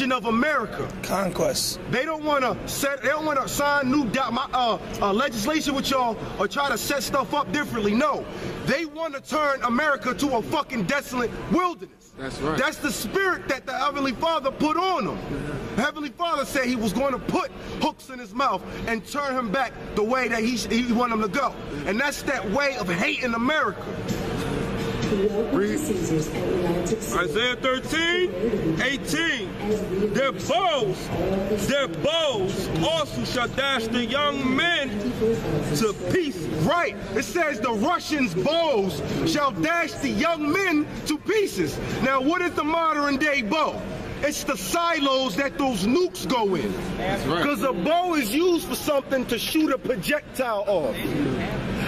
destruction of America. Conquest. They don't want to sign new legislation with y'all or try to set stuff up differently. No, they want to turn America to a fucking desolate wilderness. That's right. That's the spirit that the Heavenly Father put on them. The Heavenly Father said he was going to put hooks in his mouth and turn him back the way that he wanted him to go. And that's that way of hating America. Isaiah 13:18. Their bows also shall dash the young men to pieces. Right. It says the Russians' bows shall dash the young men to pieces. Now, what is the modern day bow? It's the silos that those nukes go in. That's right. Because a bow is used for something to shoot a projectile off.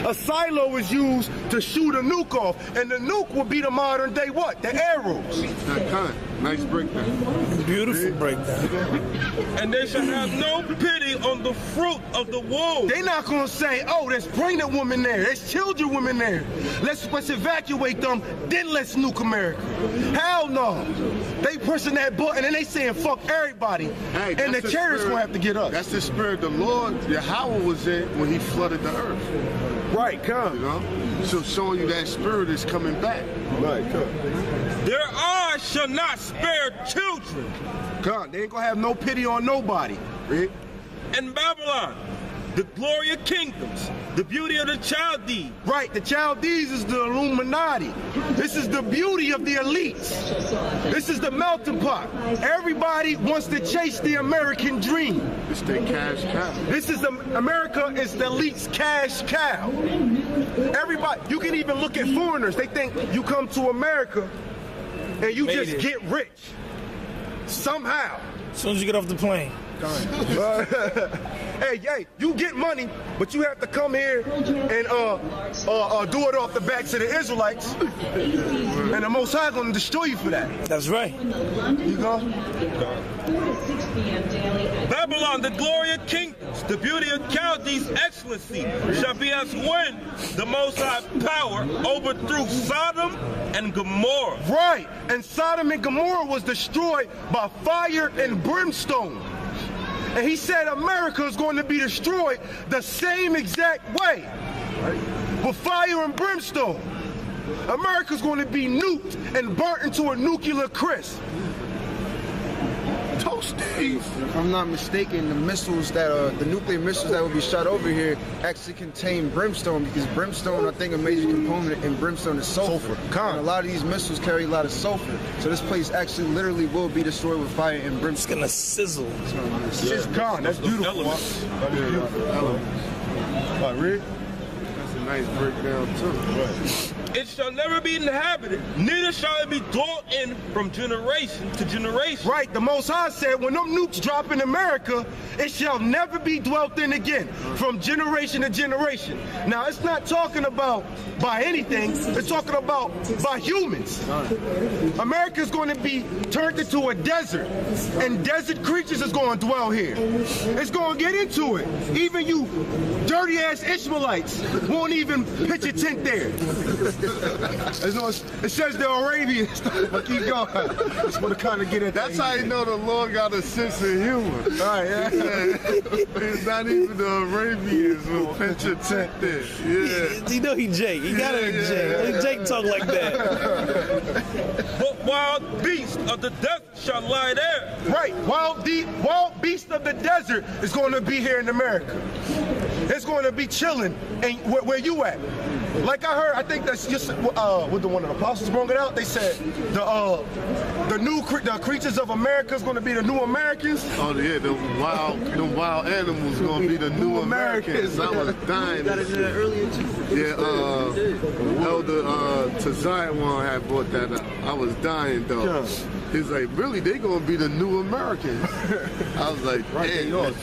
A silo is used to shoot a nuke off, and the nuke would be the modern day what? The arrows. Nice breakdown. Beautiful breakdown. And they shall have no pity on the fruit of the womb. They're not gonna say, oh, there's pregnant women there, there's children women there. Let's evacuate them, then let's nuke America. Hell no. They pushing that button and they saying fuck everybody. Hey, and the chariots gonna have to get us. That's the spirit the Lord, Yahweh was in when he flooded the earth. Right, come. You know? So showing you that spirit is coming back. Right, come. Their eyes shall not spare children. Come, they ain't gonna have no pity on nobody. Right? In Babylon, the glory of kingdoms, the beauty of the Chaldees. Right, the Chaldees is the Illuminati. This is the beauty of the elites. This is the melting pot. Everybody wants to chase the American dream. It's their cash cow. This is America is the elite's cash cow. Everybody, you can even look at foreigners. They think you come to America and you just get rich. Somehow. As soon as you get off the plane. Hey, you get money, but you have to come here and do it off the backs of the Israelites, and the Most High gonna destroy you for that. That's right. You go. Babylon, the glory of kingdoms, the beauty of Chaldees' excellency, shall be as when the Most High power overthrew Sodom and Gomorrah. Right, and Sodom and Gomorrah was destroyed by fire and brimstone. And he said America is going to be destroyed the same exact way, with fire and brimstone. America's going to be nuked and burnt into a nuclear crisp. Toasty. If I'm not mistaken, the missiles that the nuclear missiles that will be shot over here actually contain brimstone, because brimstone, I think a major component in brimstone is sulfur. And a lot of these missiles carry a lot of sulfur. So this place actually literally will be destroyed with fire and brimstone. It's gonna sizzle. It's gone. That's beautiful. That's beautiful. Read? That's a nice breakdown too. It shall never be inhabited, neither shall it be dwelt in from generation to generation. Right, the Most High said when them nukes drop in America, it shall never be dwelt in again, from generation to generation. Now, it's not talking about by anything, it's talking about by humans. America's going to be turned into a desert, and desert creatures is going to dwell here. It's going to get into it. Even you dirty-ass Ishmaelites won't even pitch a tent there. It says the Arabians, but keep going. Just want to kind of get at that. That's how you know the Lord got a sense of humor. All right, yeah. It's not even the Arabians who pitch a tent there. Yeah. You know he Jake. He got it, Jake. Only Jake talk like that. But wild beasts of the desert shall lie there. Right, wild beast of the desert is going to be here in America. It's going to be chilling. And where you at? Like I heard, I think that's just what the one of the apostles brought it out. They said the creatures of America is going to be the new Americans. Oh yeah, the wild animals going to be the new Americans. I was dying. Got into that earlier too. Yeah, Elder Tazion had brought that up. I was dying though. Yeah. He's like, really, they going to be the new Americans. I was like, damn.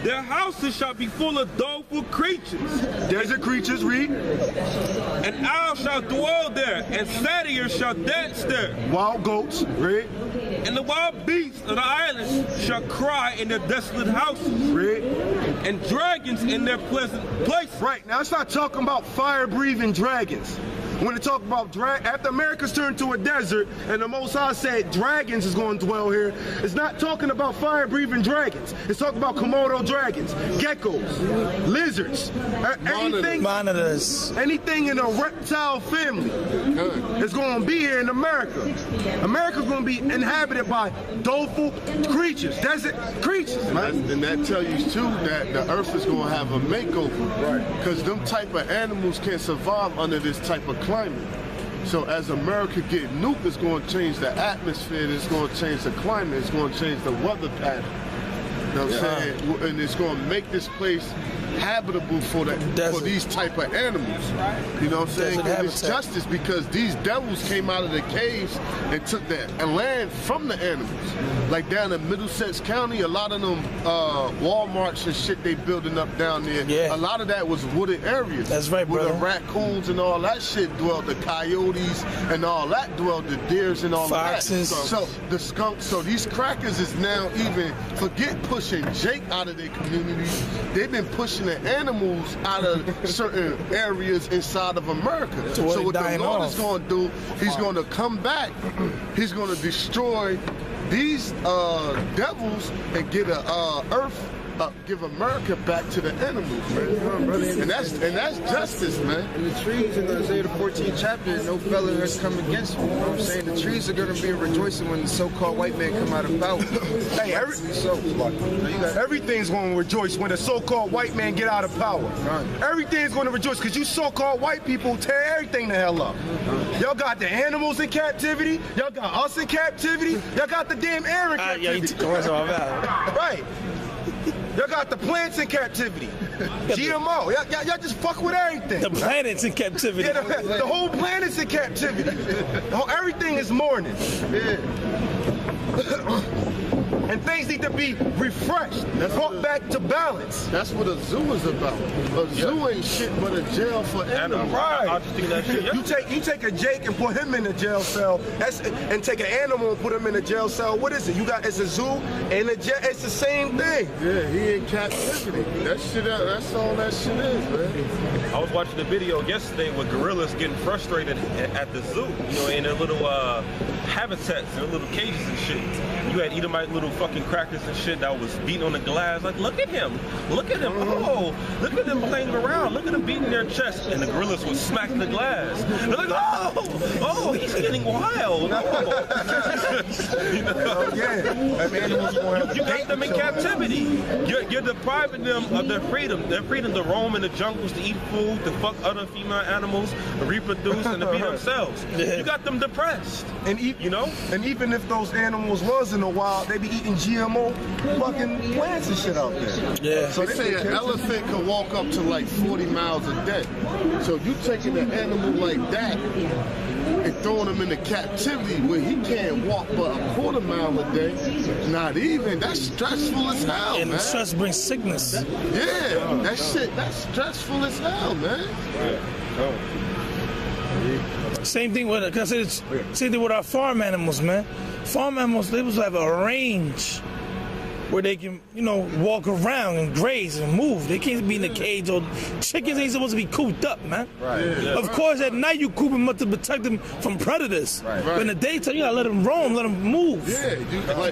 Their houses shall be full of doleful creatures. Desert creatures, read. And owls shall dwell there, and satyrs shall dance there. Wild goats, read. And the wild beasts of the islands shall cry in their desolate houses. Read. And dragons in their pleasant places. Right, now it's not talking about fire-breathing dragons. when they talk about after America's turned to a desert and the Most High said dragons is going to dwell here, it's not talking about fire-breathing dragons. It's talking about Komodo dragons, geckos, lizards, monitors. anything in a reptile family is going to be here in America. America's going to be inhabited by doleful creatures, desert creatures, man. And that tells you too that the earth is going to have a makeover, right? Because them type of animals can't survive under this type of climate. So as America get nuked, it's going to change the atmosphere, it's going to change the climate, it's going to change the weather pattern. You know what I'm saying? And it's going to make this place habitable for these type of animals. You know what I'm saying? And it's justice because these devils came out of the caves and took the land from the animals. Like down in Middlesex County, a lot of them Walmarts and shit they building up down there. Yeah. A lot of that was wooded areas. That's right, brother. Where the raccoons and all that shit dwelled, the coyotes and all that dwelled, the deers and all foxes. Of that. So the skunks. So these crackers is now even forget pushing Jake out of their communities. They've been pushing the animals out of certain areas inside of America. So what the Lord is going to do, he's going to come back, he's going to destroy these devils and get give America back to the animals, man. And that's justice, man. And the trees in Isaiah the 14th chapter, no fellow has come against me. You know what I'm saying? The trees are going to be rejoicing when the so-called white man come out of power. Hey, everything's going to rejoice when the so-called white man get out of power. Everything's going to rejoice because you so-called white people tear everything the hell up. Y'all got the animals in captivity. Y'all got us in captivity. Y'all got the damn air in captivity. Right. Y'all got the plants in captivity. GMO. Y'all just fuck with everything. The planet's in captivity. Yeah, the whole planet's in captivity. Everything is mourning. And things need to be refreshed, brought back to balance. That's what a zoo is about. A zoo ain't shit but a jail for animals. Right. You You take a Jake and put him in a jail cell, and take an animal and put him in a jail cell. What is it? It's a zoo and a jail. It's the same thing. Yeah, he in captivity. That's all that shit is, man. I was watching a video yesterday with gorillas getting frustrated at the zoo, in their little habitats, their little cages and shit. You had Edomite little fucking crackers and shit that was beating on the glass. Like, look at him. Oh, look at them playing around. Look at them beating their chest. And the gorillas would smack the glass. They're like, oh, he's getting wild. You got them in captivity. You're depriving them of their freedom. Their freedom to roam in the jungles, to eat food, to fuck other female animals, to reproduce, and to be themselves. You got them depressed. And even if those animals was in the wild, they be eating GMO fucking plants and shit out there. Yeah. So they say an elephant can walk up to like 40 miles a day. So you taking an animal like that and throwing him into captivity where he can't walk but a quarter mile a day, not even, that's stressful as hell, and man. And stress brings sickness. Yeah, that's stressful as hell, man. Same thing with our farm animals, man. Farm animals, they was have a range where they can, walk around and graze and move. They can't be in a cage. Or chickens ain't supposed to be cooped up, man. Right. Yeah. Of course, at night you coop them up to protect them from predators. Right. But in the daytime, you gotta let them roam, let them move. Yeah.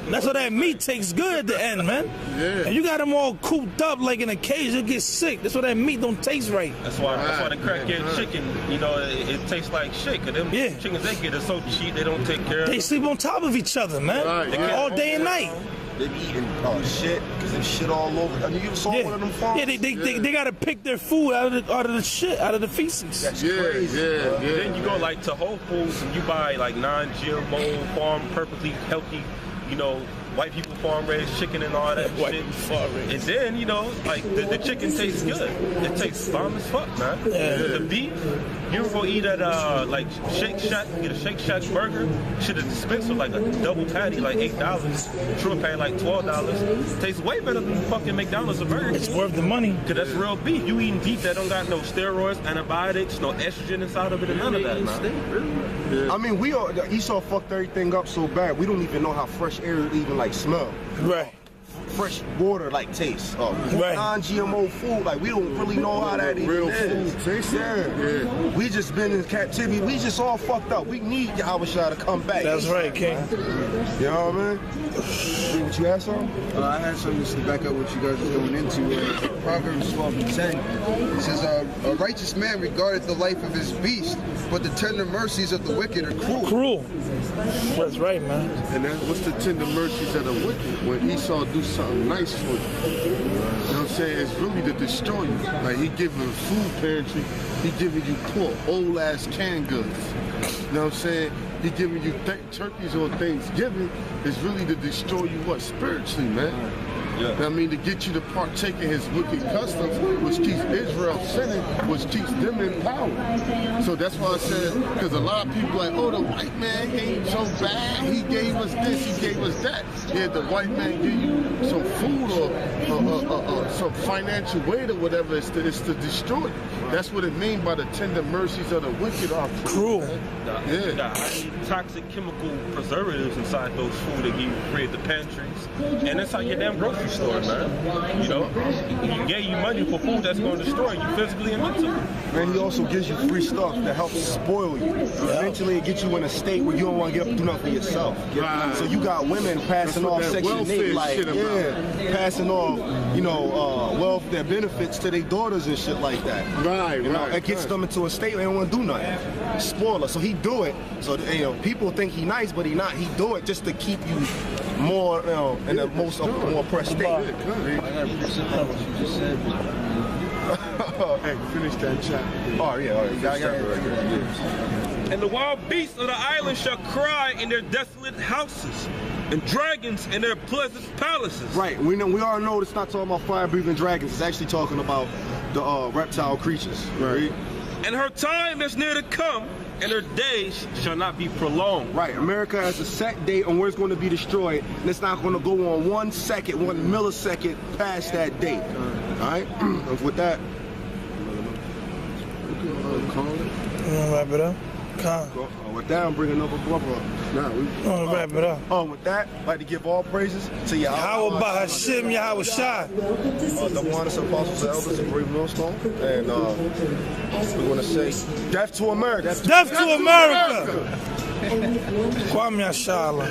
That's why that meat tastes good at the end, man. Yeah. And you got them all cooped up like in a cage, you'll get sick. That's why that meat don't taste right. That's why the crackhead chicken, it tastes like shit. Cause them chickens they get are so cheap, they don't take care of them. They sleep on top of each other, man. Right. All day and night. They be eating shit because there's shit all over. I mean, you saw one of them farms? Yeah, they gotta pick their food out of the shit, out of the feces. That's crazy. Yeah. Then you go like to Whole Foods and you buy like non-GMO, farm, perfectly healthy, white people farm raised chicken and all that shit. And then, like the chicken tastes good. It tastes bomb as fuck, man. Yeah. The beef, you ever go eat at like Shake Shack, get a Shake Shack burger? Shit is expensive, like a double patty, like $8. Short patty, like $12. Tastes way better than fucking McDonald's a burger. It's worth the money. Cause that's real beef. You eating beef that don't got no steroids, antibiotics, no estrogen inside of it, and none of that, man. Yeah. I mean, Esau fucked everything up so bad, we don't even know how fresh air even like smell. Right. fresh water like tastes. Right. Non-GMO food, like we don't really know how that even Real is. food tastes. Yeah. We just been in captivity. We just all fucked up. We need Yahweh Shah to come back. That's right, King. You know what I mean? What you had something? I had something to back up what you guys are going into. Proverbs 12:10. It says, "A righteous man regardeth the life of his beast, but the tender mercies of the wicked are cruel." Cruel. That's right, man. And then what's the tender mercies of the wicked? When Esau do something nice for you. You know what I'm saying? It's really to destroy you. Like he giving you food pantry, he giving you pork, old ass canned goods. You know what I'm saying? He giving you turkeys on Thanksgiving. It's really to destroy you what? Spiritually, man. Yeah. I mean, to get you to partake in his wicked customs, which keeps Israel sinning, which keeps them in power. So that's why I said, because a lot of people like, oh, the white man ain't so bad. He gave us this, he gave us that. Yeah, the white man give you some food or some financial weight or whatever. It's to destroy you. That's what it means by the tender mercies of the wicked are Cruel. You got highly toxic chemical preservatives inside those food that you create the pantries. And that's how your damn grocery store, man. You know, he gave you money for food that's going to destroy you physically and mentally. Man, he also gives you free stuff that helps spoil you. Eventually, it gets you in a state where you don't want to get up and do nothing for yourself. Right. So you got women passing off Section 8, like, passing off, wealth, their benefits to their daughters and shit like that. Right, You know, it gets them into a state where they don't want to do nothing. Spoiler. So he do it. So people think he nice, but he not. He do it just to keep you more, in the most more oppressed state. I gotta appreciate what you just said. Hey, finish that chapter. All right. And the wild beasts of the island shall cry in their desolate houses, and dragons in their pleasant palaces. Right. We all know it's not talking about fire-breathing dragons. It's actually talking about the reptile creatures. Right. And her time is near to come, and her days shall not be prolonged. Right. America has a set date on where it's going to be destroyed, and it's not going to go on 1 second, 1 millisecond past that date. All right. With that, You wanna wrap it up? with that, I'm bringing another brother up. You wanna wrap it up? With that, I'd like to give all praises to Yahweh. How about Hashem, Yahweh Shai? The one apostles and elders of Great Millstone, and we're going to say, death to America. Death to America! Kwame Yashala.